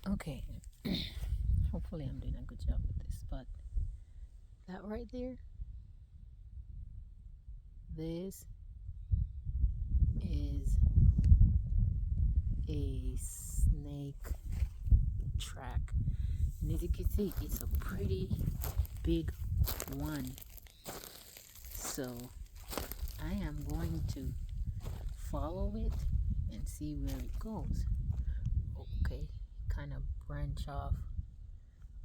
Okay, hopefully I'm doing a good job with this, but that right there, this is a snake track. And as you can see, it's a pretty big one. So I am going to follow it and see where it goes. Okay, kind of branch off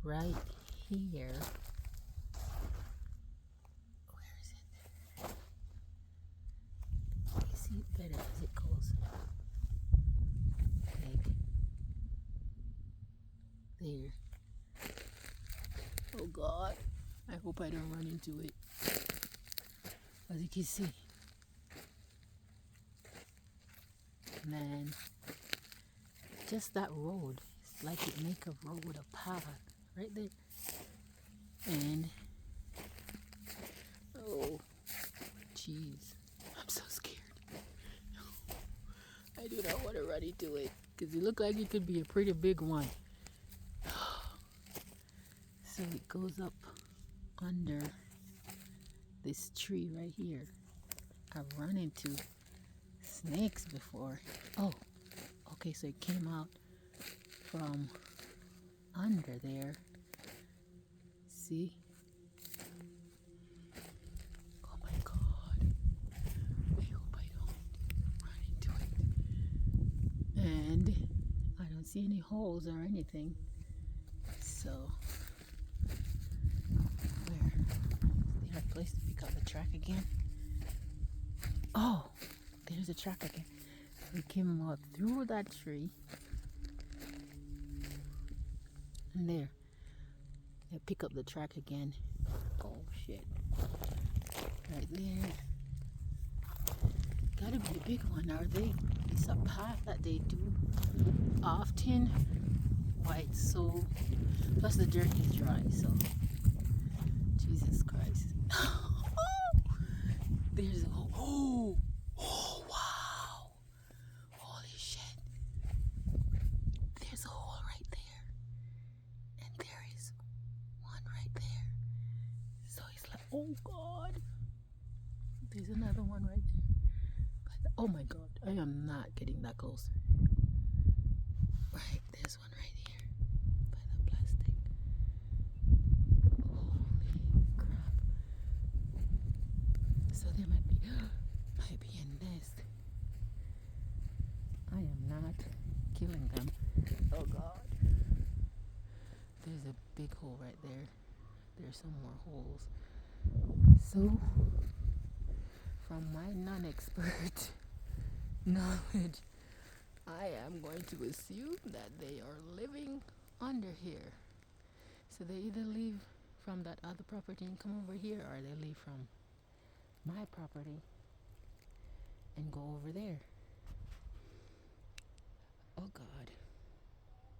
right here. Where is it? You see it better as it goes. Like there. Oh God, I hope I don't run into it. As you can see, man, just that road, it's like it make a road, a path right there. And oh, jeez, I'm so scared. I do not want to run into it because it looked like it could be a pretty big one. So it goes up under this tree right here. I've run into snakes before. Oh, okay, so it came out from under there. See? Oh my God. I hope I don't run into it. And I don't see any holes or anything. So, where? Is there a place to pick up the track again? Oh, there's a track again. We came out through that tree. And there. I pick up the track again. Oh shit. Right there. Gotta be a big one, are they? It's a path that they do often. Why it's so. Plus the dirt is dry, so. Jesus Christ. There's a. Oh! Oh, wow! Holy shit. There's a hole right there. And there is one right there. So it's like, oh God. There's another one right there. But, oh my God. I am not getting that close. Right, there's one right here by the plastic. Holy crap. So there might be a nest. I am not killing them. Oh God. There's a big hole right there. There's some more holes. So, from my non-expert knowledge, I am going to assume that they are living under here. So they either leave from that other property and come over here, or they leave from my property and go over there. Oh God.